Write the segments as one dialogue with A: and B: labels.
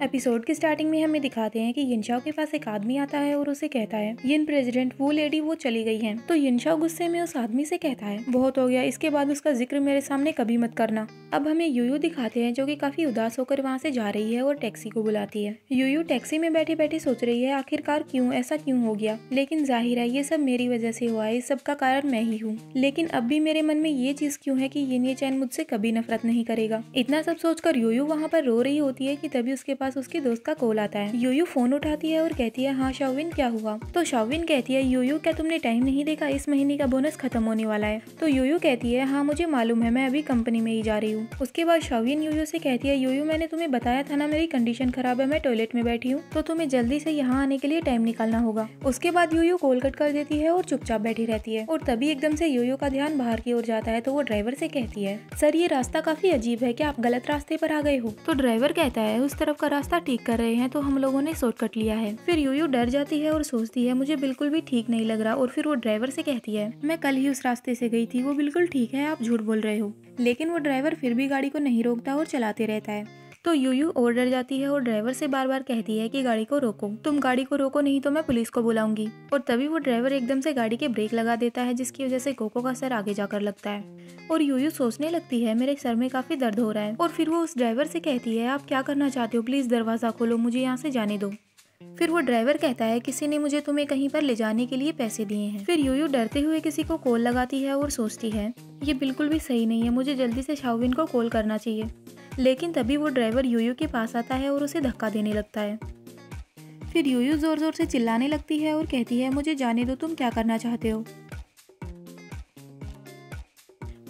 A: Episode की starting में हमें दिखाते हैं कि यिनशाओ के पास एक आदमी आता है और उसे कहता है यिन प्रेसिडेंट वो लेडी वो चली गई है। तो यिनशाओ गुस्से में उस आदमी से कहता है बहुत हो गया, इसके बाद उसका जिक्र मेरे सामने कभी मत करना। अब हमें यूयू दिखाते हैं जो कि काफी उदास होकर वहाँ से जा रही है और टैक्सी को बुलाती है। यूयू टैक्सी में बैठे बैठे सोच रही है आखिरकार क्यों ऐसा क्यों हो गया, लेकिन जाहिर है ये सब मेरी वजह से हुआ है, इस सब का कारण मैं ही हूँ। लेकिन अब भी मेरे मन में ये चीज क्यों है कि ये चैन मुझसे कभी नफरत नहीं करेगा। इतना सब सोचकर यूयू वहाँ पर रो रही होती है कि तभी उसके पास उसके दोस्त का कॉल आता है। यूयू फोन उठाती है और कहती है हाँ शाओविन क्या हुआ। तो शाओविन कहती है यूयू क्या तुमने टाइम नहीं देखा, इस महीने का बोनस खत्म होने वाला है। तो यूयू कहती है हाँ मुझे मालूम है, मैं अभी कंपनी में ही जा रही हूँ। उसके बाद शाओविन यूयू से कहती है यूयू मैंने तुम्हें बताया था ना मेरी कंडीशन खराब है, मैं टॉयलेट में बैठी हूँ, तो तुम्हें जल्दी से यहाँ आने के लिए टाइम निकालना होगा। उसके बाद यूयू कॉल कट कर देती है और चुपचाप बैठी रहती है। और तभी एकदम से यूयू का ध्यान बाहर की ओर जाता है तो वो ड्राइवर से कहती है सर ये रास्ता काफी अजीब है, क्या आप गलत रास्ते पर आ गए हो। तो ड्राइवर कहता है उस तरफ का रास्ता ठीक कर रहे हैं तो हम लोगों ने शॉर्टकट लिया है। फिर यूयू डर जाती है और सोचती है मुझे बिल्कुल भी ठीक नहीं लग रहा। और फिर वो ड्राइवर से कहती है मैं कल ही उस रास्ते से गई थी, वो बिल्कुल ठीक है, आप झूठ बोल रहे हो। लेकिन वो ड्राइवर फिर भी गाड़ी को नहीं रोकता और चलाते रहता है। तो यूयू और डर जाती है और ड्राइवर से बार बार कहती है कि गाड़ी को रोको, तुम गाड़ी को रोको नहीं तो मैं पुलिस को बुलाऊंगी। और तभी वो ड्राइवर एकदम से गाड़ी के ब्रेक लगा देता है जिसकी वजह से कोको का सर आगे जाकर लगता है। और यूयू सोचने लगती है मेरे सर में काफी दर्द हो रहा है। और फिर वो उस ड्राइवर से कहती है आप क्या करना चाहते हो, प्लीज दरवाजा खोलो, मुझे यहाँ से जाने दो। फिर वो ड्राइवर कहता है किसी ने मुझे तुम्हें कहीं पर ले जाने के लिए पैसे दिए हैं। फिर यूयू डरते हुए किसी को कॉल लगाती है और सोचती है ये बिल्कुल भी सही नहीं है, मुझे जल्दी से शाओविन को कॉल करना चाहिए। लेकिन तभी वो ड्राइवर यूयू के पास आता है और उसे धक्का देने लगता है। फिर यूयू जोर जोर से चिल्लाने लगती है और कहती है मुझे जाने दो, तुम क्या करना चाहते हो।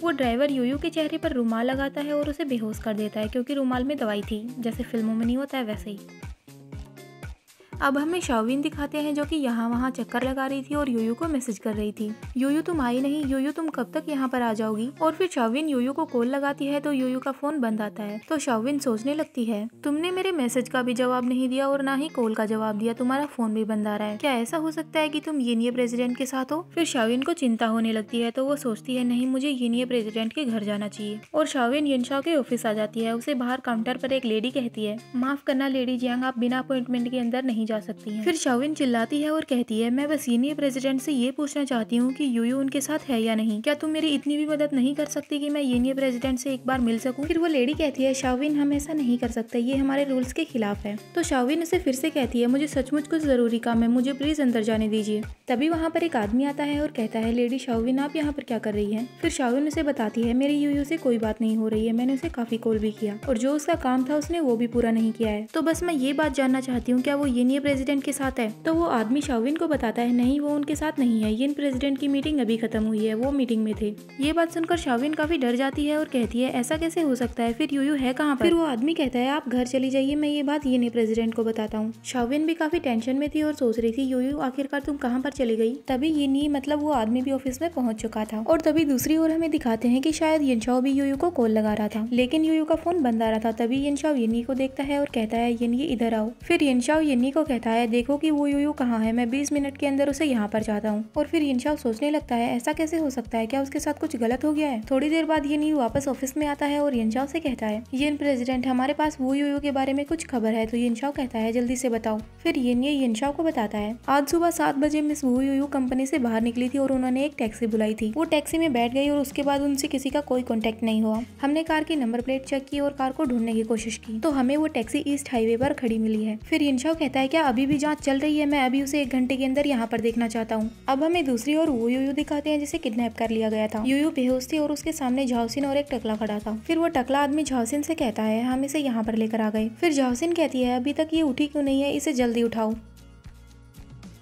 A: वो ड्राइवर यूयू के चेहरे पर रुमाल लगाता है और उसे बेहोश कर देता है क्योंकि रुमाल में दवाई थी, जैसे फिल्मों में नहीं होता है वैसे ही। अब हमें शाओविन दिखाते हैं जो कि यहाँ वहाँ चक्कर लगा रही थी और यूयू को मैसेज कर रही थी यूयू तुम आई नहीं, यूयू तुम कब तक यहाँ पर आ जाओगी। और फिर शाओविन यूयू को कॉल लगाती है तो यूयू का फोन बंद आता है। तो शाओविन सोचने लगती है तुमने मेरे मैसेज का भी जवाब नहीं दिया और ना ही कॉल का जवाब दिया, तुम्हारा फोन भी बंद आ रहा है, क्या ऐसा हो सकता है कि तुम येनिये प्रेसिडेंट के साथ हो। फिर शाओविन को चिंता होने लगती है तो वो सोचती है नहीं मुझे येनिये प्रेसिडेंट के घर जाना चाहिए। और शाओविन यिनशाओ के ऑफिस आ जाती है। उसे बाहर काउंटर पर एक लेडी कहती है माफ करना लेडी जियांग, आप बिना अपॉइंटमेंट के अंदर नहीं जा सकती हैं। फिर शाओविन चिल्लाती है और कहती है मैं बस येनिये प्रेसिडेंट से ये पूछना चाहती हूँ कि यूयू उनके साथ है या नहीं, क्या तुम मेरी इतनी भी मदद नहीं कर सकती कि मैं येनिये प्रेसिडेंट से एक बार मिल सकूं। फिर वो लेडी कहती है शाओविन हम ऐसा नहीं कर सकते, ये हमारे रूल्स के खिलाफ है। तो शाओविन उसे फिर से कहती है मुझे सचमुच कुछ जरूरी काम है, मुझे प्लीज अंदर जाने दीजिए। तभी वहाँ पर एक आदमी आता है और कहता है लेडी शाओविन आप यहाँ पर क्या कर रही है। फिर शाओविन उसे बताती है मेरी यूयू से कोई बात नहीं हो रही है, मैंने उसे काफी कॉल भी किया और जो उसका काम था उसने वो भी पूरा नहीं किया है, तो बस मैं ये बात जानना चाहती हूँ क्या वो येनिये प्रेसिडेंट के साथ है। तो वो आदमी शाओविन को बताता है नहीं वो उनके साथ नहीं है, येन प्रेसिडेंट की मीटिंग अभी खत्म हुई है, वो मीटिंग में थे। ये बात सुनकर शाओविन काफी डर जाती है और कहती है ऐसा कैसे हो सकता है, फिर यूयू है कहाँ पर। फिर वो आदमी कहता है आप घर चली जाइए, मैं ये बात येन प्रेसिडेंट को बताता हूँ। शाओविन भी काफी टेंशन में थी और सोच रही थी यूयू आखिरकार तुम कहाँ पर चली गई। तभी येनी मतलब वो आदमी भी ऑफिस में पहुंच चुका था। और तभी दूसरी ओर हमें दिखाते हैं कि शायद यिनशाओ भी यूयू को कॉल लगा रहा था, लेकिन यूयू का फोन बंद आ रहा था। तभी यिनशाओ येनी को देखता है और कहता है येनी इधर आओ। फिर यिनशाओ येनी को कहता है देखो कि वो यूयू कहाँ है, मैं 20 मिनट के अंदर उसे यहाँ पर चाहता हूँ। और फिर यिनशाओ सोचने लगता है ऐसा कैसे हो सकता है, क्या उसके साथ कुछ गलत हो गया है। थोड़ी देर बाद येनी वापस ऑफिस में आता है और यिनशाओ से कहता है येन प्रेसिडेंट हमारे पास वो यूयू के बारे में कुछ खबर है। तो यिनशाओ कहता है जल्दी से बताओ। फिर येनी यिनशाओ को बताता है आज सुबह 7 बजे मिस वू यूयू कंपनी से बाहर निकली थी और उन्होंने एक टैक्सी बुलाई थी, वो टैक्सी में बैठ गई और उसके बाद उनसे किसी का कोई कांटेक्ट नहीं हुआ। हमने कार की नंबर प्लेट चेक की और कार को ढूंढने की कोशिश की तो हमें वो टैक्सी ईस्ट हाईवे पर खड़ी मिली है। फिर यिनशाओ कहता है क्या अभी भी जांच चल रही है, मैं अभी उसे 1 घंटे के अंदर यहाँ पर देखना चाहता हूँ। अब हमें दूसरी ओर वो यूयू दिखाते हैं जिसे किडनैप कर लिया गया था। यूयू बेहोश थी और उसके सामने झाओसिन और एक टकला खड़ा था। फिर वो टकला आदमी झाओसिन से कहता है हम इसे यहाँ पर लेकर आ गए। फिर झाओसिन कहती है अभी तक ये उठी क्यों नहीं है, इसे जल्दी उठाओ।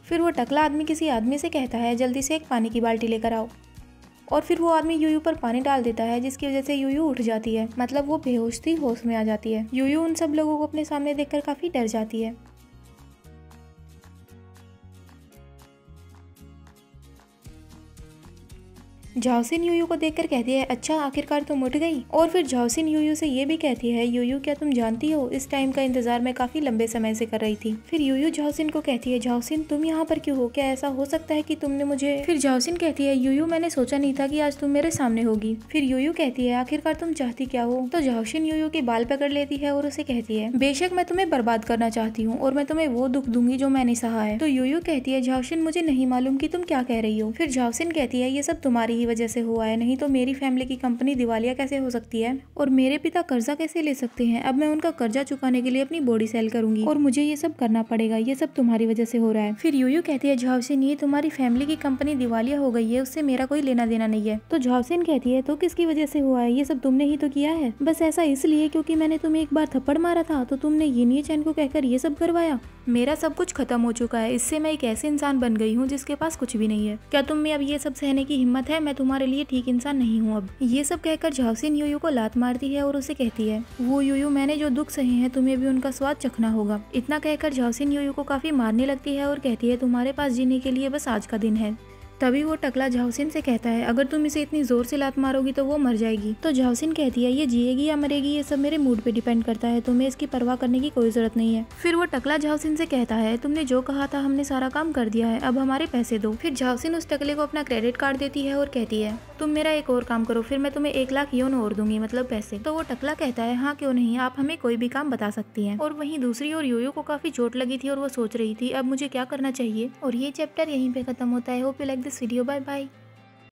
A: फिर वो टकला आदमी किसी आदमी से कहता है जल्दी से एक पानी की बाल्टी लेकर आओ। और फिर वो आदमी यूयू पर पानी डाल देता है जिसकी वजह से यूयू उठ जाती है, मतलब वो बेहोश थी होश में आ जाती है। यूयू उन सब लोगों को अपने सामने देखकर काफी डर जाती है। झाओसिन यूयू को देखकर कहती है अच्छा आखिरकार तुम उठ गई। और फिर झाओसिन यूयू से ये भी कहती है यूयू क्या तुम जानती हो इस टाइम का इंतजार मैं काफी लंबे समय से कर रही थी। फिर यूयू झाओसिन को कहती है झाओसिन तुम यहाँ पर क्यों हो, क्या ऐसा हो सकता है कि तुमने मुझे। फिर झाओसिन कहती है यूयू मैंने सोचा नहीं था कि आज तुम मेरे सामने होगी। फिर यूयू कहती है आखिरकार तुम चाहती क्या हो। तो झाओसिन यूयू के बाल पकड़ लेती है और उसे कहती है बेशक मैं तुम्हें बर्बाद करना चाहती हूँ और मैं तुम्हें वो दुख दूंगी जो मैंने सहा है। तो यूयू कहती है झाओसिन मुझे नहीं मालूम कि तुम क्या कह रही हो। फिर झाओसिन कहती है ये सब तुम्हारी ही वजह से हुआ है, नहीं तो मेरी फैमिली की कंपनी दिवालिया कैसे हो सकती है और मेरे पिता कर्जा कैसे ले सकते हैं। अब मैं उनका कर्जा चुकाने के लिए अपनी बॉडी सेल करूंगी और मुझे ये सब करना पड़ेगा, ये सब तुम्हारी वजह से हो रहा है। फिर यूयू कहती है झाओसिन ये तुम्हारी फैमिली की कंपनी दिवालिया हो गई है, उससे मेरा कोई लेना देना नहीं है। तो झाओसिन कहती है तो किसकी वजह से हुआ है, ये सब तुमने ही तो किया है। बस ऐसा इसलिए क्योंकि मैंने तुम्हें एक बार थप्पड़ मारा था तो तुमने यिन चैन को कहकर ये सब करवाया। मेरा सब कुछ खत्म हो चुका है, इससे मैं एक ऐसे इंसान बन गई हूँ जिसके पास कुछ भी नहीं है। क्या तुम में अब ये सब सहने की हिम्मत है? मैं तुम्हारे लिए ठीक इंसान नहीं हूँ अब। ये सब कहकर झाओसिन यूयू को लात मारती है और उसे कहती है वो यूयू मैंने जो दुख सहे हैं तुम्हें भी उनका स्वाद चखना होगा। इतना कहकर झाओसिन यूयू को काफी मारने लगती है और कहती है तुम्हारे पास जीने के लिए बस आज का दिन है। तभी वो टकला झाओसिन से कहता है अगर तुम इसे इतनी जोर से लात मारोगी तो वो मर जाएगी। तो झाओसिन कहती है ये जिएगी या मरेगी ये सब मेरे मूड पे डिपेंड करता है, तुम्हें इसकी परवाह करने की कोई जरूरत नहीं है। फिर वो टकला झाओसिन से कहता है तुमने जो कहा था हमने सारा काम कर दिया है, अब हमारे पैसे दो। फिर झाओसिन उस टकले को अपना क्रेडिट कार्ड देती है और कहती है तुम मेरा एक और काम करो, फिर मैं तुम्हें 1 लाख योन और दूंगी, मतलब पैसे। तो वो टकला कहता है हाँ क्यों नहीं, आप हमें कोई भी काम बता सकती हैं। और वहीं दूसरी ओर यूयू को काफी चोट लगी थी और वो सोच रही थी अब मुझे क्या करना चाहिए। और ये चैप्टर यहीं पे खत्म होता है। Hope you like this video, bye bye.